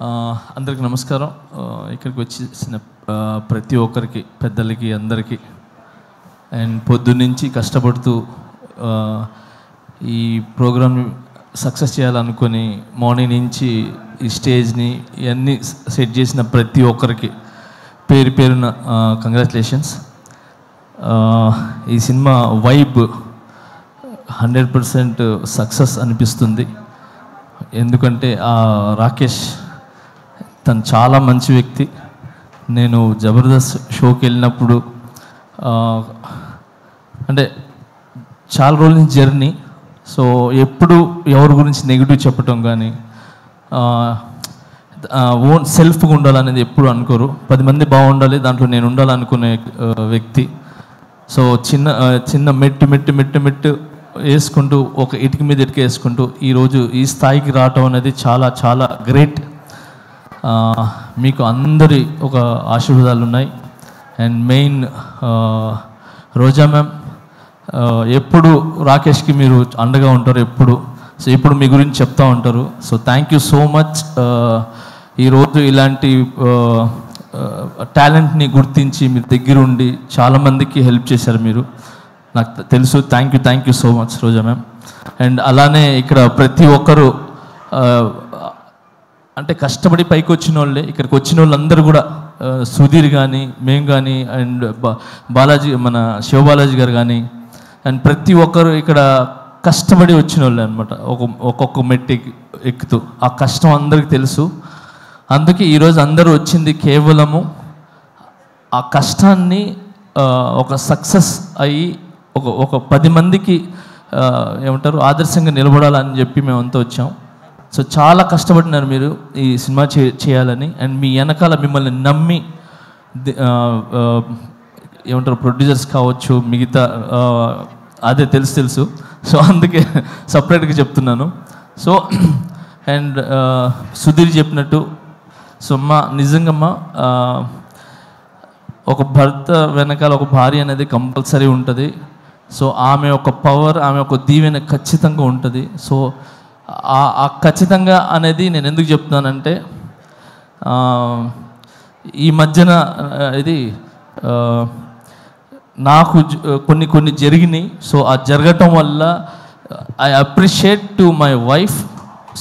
అందరికి నమస్కారం. ఇక్కడికి వచ్చేసిన ప్రతి ఒక్కరికి, పెద్దలకి, అందరికీ అండ్ పొద్దున్నుంచి కష్టపడుతూ ఈ ప్రోగ్రామ్ సక్సెస్ చేయాలనుకొని మార్నింగ్ నుంచి ఈ స్టేజ్ని ఇవన్నీ సెట్ చేసిన ప్రతి ఒక్కరికి పేరు పేరున కంగ్రాచులేషన్స్. ఈ సినిమా వైబ్ 100% సక్సెస్ అనిపిస్తుంది. ఎందుకంటే రాకేష్ తను చాలా మంచి వ్యక్తి. నేను జబర్దస్త్ షోకి వెళ్ళినప్పుడు అంటే చాలా రోజుల నుంచి జర్నీ, సో ఎప్పుడు ఎవరి గురించి నెగిటివ్ చెప్పటం కానీ ఓన్ సెల్ఫ్గా ఉండాలనేది ఎప్పుడు అనుకోరు. 10 మంది బాగుండాలి, దాంట్లో నేను ఉండాలనుకునే వ్యక్తి. సో చిన్న మెట్టు వేసుకుంటూ ఒక ఇటుక మీద ఇటుక వేసుకుంటూ ఈరోజు ఈ స్థాయికి రావటం అనేది చాలా చాలా గ్రేట్. మీకు అందరి ఒక ఆశీర్వాదాలు ఉన్నాయి. అండ్ మెయిన్ రోజా మ్యామ్, ఎప్పుడు రాకేష్కి మీరు అండగా ఉంటారు ఎప్పుడు. సో ఇప్పుడు మీ గురించి చెప్తూ ఉంటారు. So thank you so much. ఈరోజు ఇలాంటి టాలెంట్ని గుర్తించి మీరు దగ్గరుండి చాలామందికి హెల్ప్ చేశారు మీరు, నాకు తెలుసు. Thank you so much Roja ma'am. And అలానే ఇక్కడ ప్రతి ఒక్కరు అంటే కష్టపడి పైకి వచ్చిన వాళ్ళే. ఇక్కడికి వచ్చిన వాళ్ళందరూ కూడా సుధీర్ కానీ, మేము కానీ, అండ్ బాలాజీ, మన శివబాలాజీ గారు కానీ, అండ్ ప్రతి ఒక్కరు ఇక్కడ కష్టపడి వచ్చిన వాళ్ళే అనమాట. ఒక్కొక్క మెట్టు ఎక్కుతూ ఆ కష్టం అందరికీ తెలుసు. అందుకే ఈరోజు అందరూ వచ్చింది కేవలము ఆ కష్టాన్ని ఒక సక్సెస్ అయ్యి ఒక 10 మందికి ఏమంటారు ఆదర్శంగా నిలబడాలని చెప్పి మేమంతా వచ్చాం. సో చాలా కష్టపడినారు మీరు ఈ సినిమా చేయాలని. అండ్ మీ వెనకాల మిమ్మల్ని నమ్మి ఏమంటారు ప్రొడ్యూసర్స్ కావచ్చు, మిగతా అదే తెలుసు. సో అందుకే సపరేట్గా చెప్తున్నాను. సో అండ్ సుధీర్ చెప్పినట్టు, సో నిజంగా ఒక భర్త వెనకాల ఒక భార్య అనేది కంపల్సరీ ఉంటుంది. సో ఆమె ఒక పవర్, ఆమె ఒక దీవెన ఖచ్చితంగా ఉంటుంది. సో ఆ ఖచ్చితంగా అనేది నేను ఎందుకు చెప్తున్నానంటే, ఈ మధ్యన ఇది నాకు కొన్ని జరిగినాయి. సో ఆ జరగటం వల్ల I appreciate to my wife.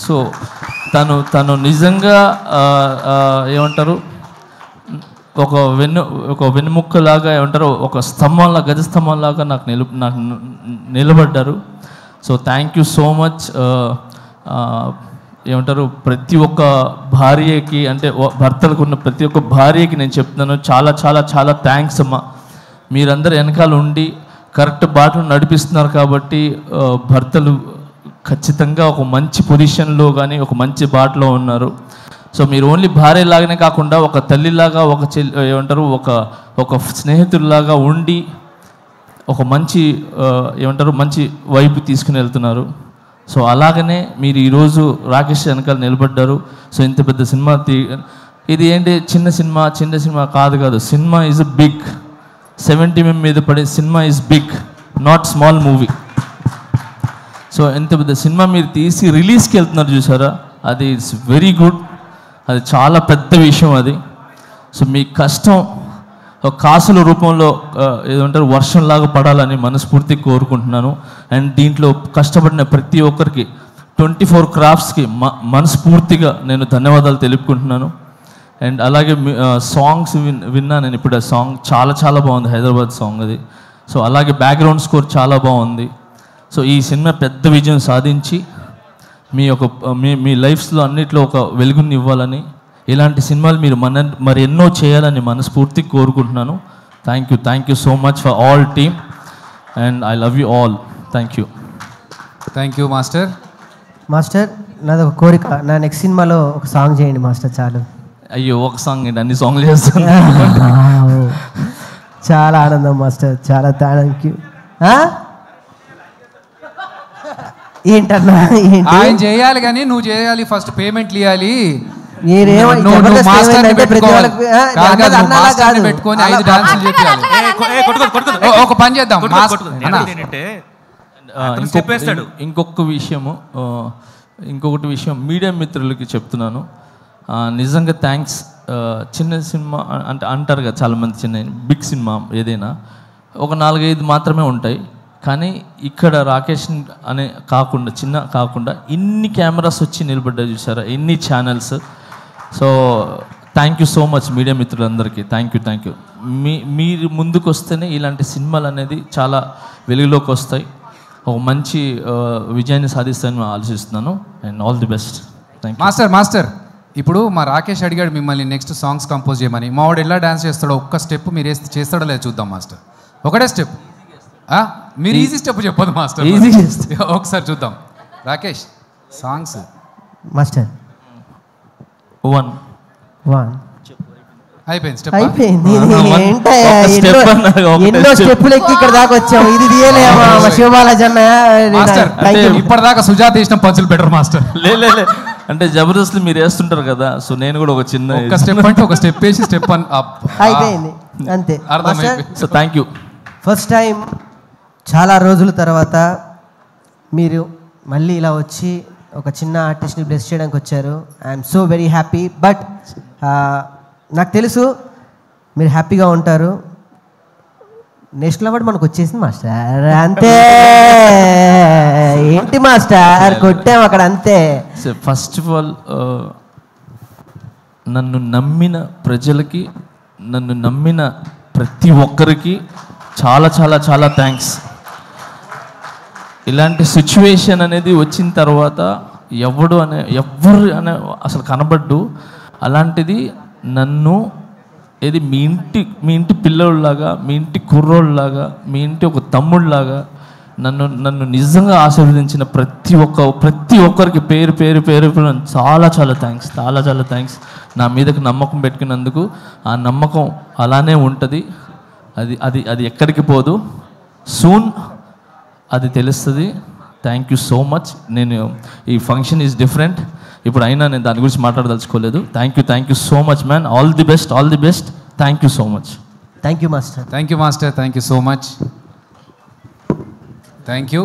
So తను నిజంగా ఏమంటారు ఒక వెన్నుముక్కలాగా, ఏమంటారు ఒక స్తంభంలా, గజ స్తంభంలాగా నాకు నిలబడ్డారు. So thank you so much. ఏమంటారు ప్రతి ఒక్క భార్యకి, అంటే భర్తలకు ఉన్న ప్రతి ఒక్క భార్యకి నేను చెప్తున్నాను, చాలా చాలా చాలా థ్యాంక్స్ అమ్మా. మీరందరూ వెనకాల ఉండి కరెక్ట్ బాటను నడిపిస్తున్నారు కాబట్టి భర్తలు ఖచ్చితంగా ఒక మంచి పొజిషన్లో కానీ ఒక మంచి బాటలో ఉన్నారు. సో మీరు ఓన్లీ భార్యలాగానే కాకుండా ఒక తల్లిలాగా, ఏమంటారు ఒక స్నేహితుల్లాగా ఉండి ఒక మంచి ఏమంటారు మంచి వైపు తీసుకుని వెళ్తున్నారు. సో అలాగనే మీరు ఈరోజు రాకేష్ వెనకాల నిలబడ్డారు. సో ఇంత పెద్ద సినిమా ఇది ఏంటి చిన్న సినిమా కాదు. Cinema is big. 70 mm మీద పడే సినిమా is big, not small movie. So ఎంత పెద్ద సినిమా మీరు తీసి రిలీజ్కి వెళ్తున్నారు చూసారా, అది ఇట్స్ వెరీ గుడ్. అది చాలా పెద్ద విషయం అది. సో మీ కష్టం కాసుల రూపంలో ఏదంటారు వర్షంలాగా పడాలని మనస్ఫూర్తిగా కోరుకుంటున్నాను. అండ్ దీంట్లో కష్టపడిన ప్రతి ఒక్కరికి 24 క్రాఫ్ట్స్కి మనస్ఫూర్తిగా నేను ధన్యవాదాలు తెలుపుకుంటున్నాను. అండ్ అలాగే సాంగ్స్ విన్నా నేను ఇప్పుడు. ఆ సాంగ్ చాలా చాలా బాగుంది, హైదరాబాద్ సాంగ్ అది. సో అలాగే బ్యాక్గ్రౌండ్ స్కోర్ చాలా బాగుంది. సో ఈ సినిమా పెద్ద విజయం సాధించి మీ లైఫ్స్లో అన్నిట్లో ఒక వెలుగుని ఇవ్వాలని, ఇలాంటి సినిమాలు మీరు మరి ఎన్నో చేయాలని మనస్ఫూర్తిగా కోరుకుంటున్నాను. Thank you so much for all team and I love you all. Thank you master. నాది ఒక కోరిక, నా నెక్స్ట్ సినిమాలో ఒక సాంగ్ చేయండి మాస్టర్. చాలు. అయ్యో ఒక సాంగ్ ఏంటి, అన్ని సాంగ్లు చేస్తాను. చాలా ఆనందం మాస్టర్, చాలా థ్యాంక్ యూ. ఏంటన్నా ఆయన చేయాలి కానీ నువ్వు చేయాలి, ఫస్ట్ పేమెంట్లు ఇవ్వాలి. పెట్టుకొని 5 డాన్సులు చెప్పాలి. ఒక పని చేద్దాం, ఇంకొకటి విషయం మీడియా మిత్రులకి చెప్తున్నాను. నిజంగా థ్యాంక్స్. చిన్న సినిమా అంటే అంటారు కదా చాలామంది, చిన్న బిగ్ సినిమా ఏదైనా ఒక 4-5 మాత్రమే ఉంటాయి, కానీ ఇక్కడ రాకేష్ అనే కాకుండా చిన్న కాకుండా ఇన్ని కెమెరాస్ వచ్చి నిలబడ్డా చూసారా, ఎన్ని channels. So thank you so much media మిత్రులందరికీ. Thank you. మీరు ముందుకు వస్తేనే ఇలాంటి సినిమాలు అనేది చాలా వెలుగులోకి వస్తాయి, ఒక మంచి విజయాన్ని సాధిస్తానని ఆలోచిస్తున్నాను. And all the best. Thank you. Master ఇప్పుడు మా రాకేష్ అడిగాడు మిమ్మల్ని నెక్స్ట్ సాంగ్స్ కంపోజ్ చేయమని. మా వాడు ఎలా డాన్స్ చేస్తాడో ఒక్క స్టెప్ మీరు చేస్తాడో లేదు చూద్దాం మాస్టర్. ఒకటే స్టెప్, మీరు ఈజీ స్టెప్ చెప్పదు మాస్టర్, ఈజీ ఒకసారి చూద్దాం. రాకేష్ సాంగ్స్ మాస్టర్ 1 అయిపోయింది స్టెప్. అయిపోయింది. ఒక ఎన్నో స్టెప్పులు ఎక్కి ఇక్కడ దాకా వచ్చాము, ఇది తీయలేమా శివబాలాజీ మాస్టర్ ఇప్పటిదాకా సుజాత వేసిన పంచులు బెటర్ మాస్టర్. లే అంటే జబర్దస్త్ మీరు వేస్తుంటారు కదా, సో నేను కూడా ఒక చిన్న స్టెప్ అంటే ఒక స్టెప్ వేసి స్టెప్ అయిపోయింది అంతే. So thank you. First time చాలా రోజుల తర్వాత మీరు మళ్ళీ ఇలా వచ్చి ఒక చిన్న ఆర్టిస్ట్ని బ్లెస్ చేయడానికి వచ్చారు. I'm so very happy. But నాకు తెలుసు మీరు హ్యాపీగా ఉంటారు. నేషనల్ అవార్డు మనకు వచ్చేసింది మాస్టర్, అంతే. ఏంటి మాస్టర్ కొట్టాం అక్కడ, అంతే. ఫస్ట్ ఆఫ్ ఆల్ నన్ను నమ్మిన ప్రజలకి, నన్ను నమ్మిన ప్రతి ఒక్కరికి చాలా చాలా చాలా థ్యాంక్స్. ఇలాంటి సిచ్యువేషన్ అనేది వచ్చిన తర్వాత ఎవరు అనే అసలు కనబడ్డు. అలాంటిది నన్ను ఏది మీ ఇంటి పిల్లోళ్ళలాగా, మీ ఇంటి కుర్రోళ్ళలాగా, మీ ఇంటి ఒక తమ్ముళ్ళలాగా నన్ను నిజంగా ఆశీర్వదించిన ప్రతి ఒక్కరికి పేరు చాలా చాలా థ్యాంక్స్. నా మీదకి నమ్మకం పెట్టుకున్నందుకు. ఆ నమ్మకం అలానే ఉంటుంది, అది ఎక్కడికి పోదు. సూన్ అది తెలుస్తుంది. Thank you so much. నేను ఈ ఫంక్షన్ ఈజ్ డిఫరెంట్, ఇప్పుడు అయినా నేను దాని గురించి మాట్లాడదలుచుకోలేదు. Thank you so much man. All the best. Thank you so much. Thank you master. Thank you so much. Thank you.